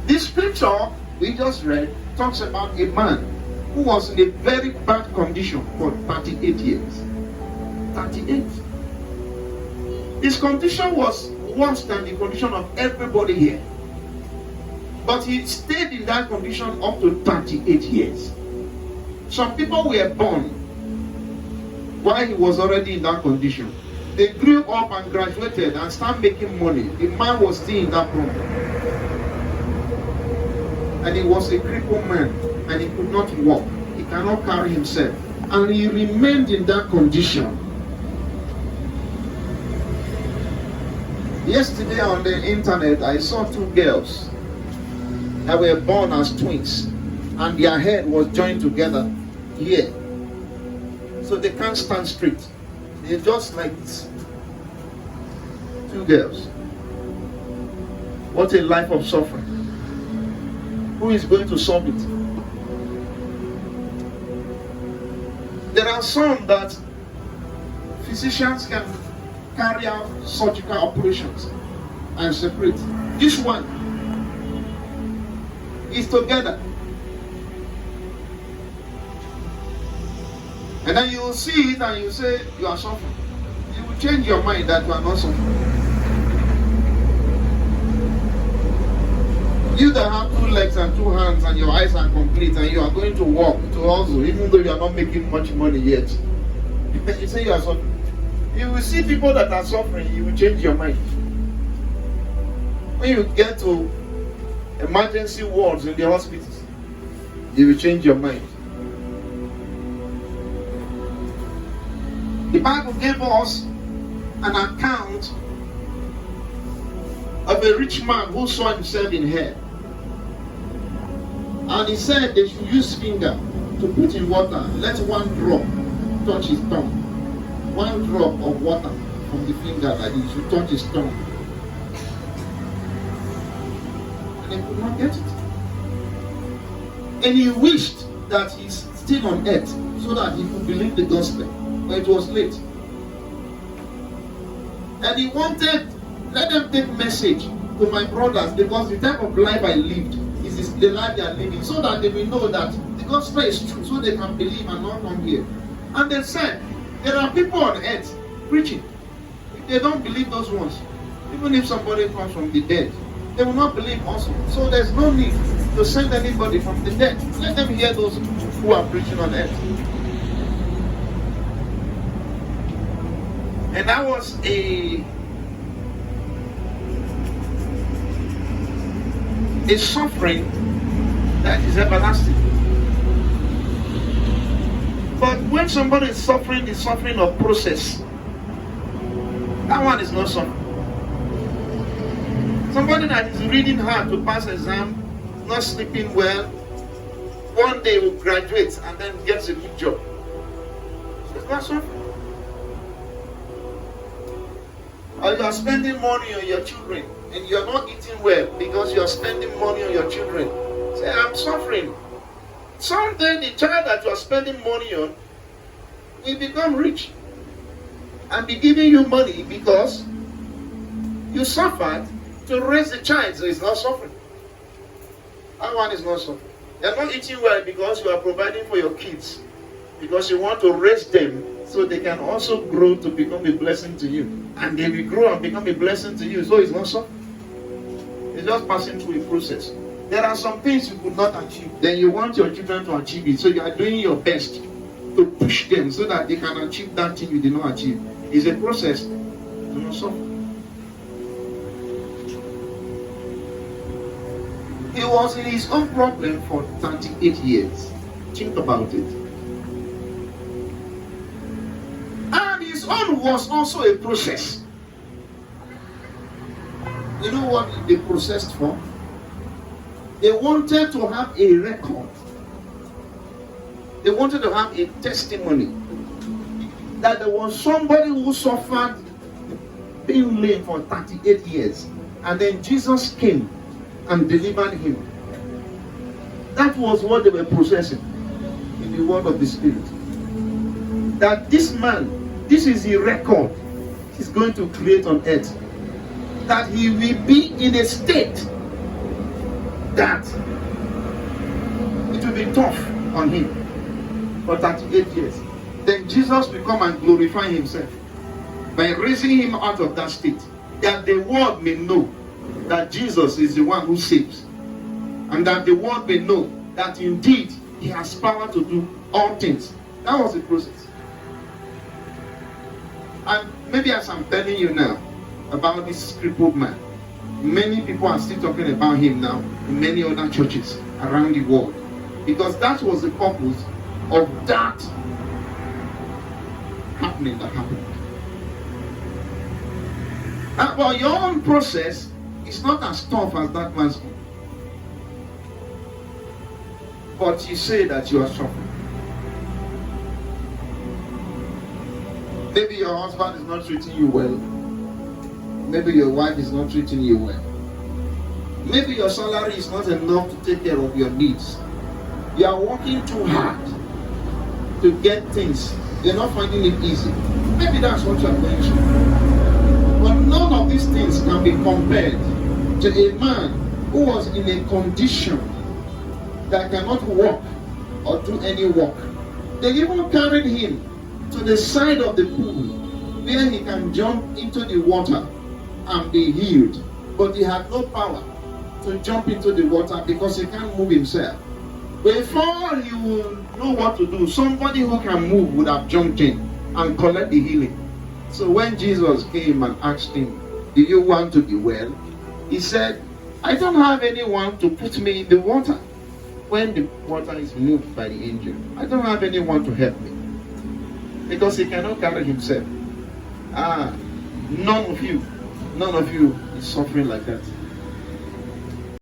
This scripture we just read talks about a man who was in a very bad condition for 38 years. 38. His condition was worse than the condition of everybody here. But he stayed in that condition up to 38 years. Some people were born while he was already in that condition. They grew up and graduated and started making money. The man was still in that problem. And he was a crippled man and he could not walk. He cannot carry himself. And he remained in that condition. Yesterday on the internet, I saw two girls that were born as twins, and their head was joined together here. So they can't stand straight. They're just like this. Two girls. What a life of suffering. Who is going to solve it? There are some that physicians can carry out surgical operations and separate. This one is together. And then you will see it and you say you are suffering. You will change your mind that you are not suffering. You that have 2 legs and 2 hands and your eyes are complete and you are going to walk to hustle even though you are not making much money yet. You say you are suffering. You will see people that are suffering, you will change your mind. When you get to emergency wards in the hospitals, you will change your mind. The Bible gave us an account of a rich man who saw himself in hell. And he said they should use finger to put in water. Let 1 drop touch his tongue. 1 drop of water from the finger that he should touch his tongue. And he could not get it. And he wished that he's still on earth so that he could believe the gospel. But it was late. And he wanted, let them take message to my brothers, because the type of life I lived is the life they are living, so that they will know that the gospel is true, so they can believe and not come here. And they said, there are people on earth preaching. If they don't believe those ones, even if somebody comes from the dead, they will not believe also. So there's no need to send anybody from the dead. Let them hear those who are preaching on earth. And that was a suffering that is everlasting. But when somebody is suffering the suffering of process, that one is not suffering. Somebody that is reading hard to pass exam, not sleeping well, one day will graduate and then gets a good job. It's not suffering. Or you are spending money on your children and you are not eating well because you are spending money on your children. Say, I'm suffering. Someday the child that you are spending money on will become rich and be giving you money because you suffered to raise the child. So it's not suffering. That one is not suffering. You are not eating well because you are providing for your kids, because you want to raise them so they can also grow to become a blessing to you. And they will grow and become a blessing to you. So it's not suffering. It's just passing through a process. There are some things you could not achieve. Then you want your children to achieve it. So you are doing your best to push them so that they can achieve that thing you did not achieve. It's a process. Do not suffer. He was in his own problem for 38 years. Think about it. And his own was also a process. You know what they processed for? They wanted to have a record. They wanted to have a testimony that there was somebody who suffered being lame for 38 years. And then Jesus came and delivered him. That was what they were processing in the word of the Spirit. That this man, this is the record he's going to create on earth. That he will be in a state that, it will be tough on him for 38 years. Then Jesus will come and glorify himself by raising him out of that state, that the world may know that Jesus is the one who saves, and that the world may know that indeed he has power to do all things. That was the process. And maybe as I'm telling you now about this crippled man, many people are still talking about him now in many other churches around the world, because that was the purpose of that happening that happened. But your own process is not as tough as that man's own. But you say that you are suffering. Maybe your husband is not treating you well. Maybe your wife is not treating you well. Maybe your salary is not enough to take care of your needs. You are working too hard to get things. You're not finding it easy. Maybe that's what you are going through. But none of these things can be compared to a man who was in a condition that cannot walk or do any work. They even carried him to the side of the pool where he can jump into the water and be healed. But he had no power to jump into the water because he can't move himself. Before he will know what to do, somebody who can move would have jumped in and collect the healing. So when Jesus came and asked him, "Do you want to be well?" he said, "I don't have anyone to put me in the water when the water is moved by the angel. I don't have anyone to help me." Because he cannot carry himself. None of you is suffering like that.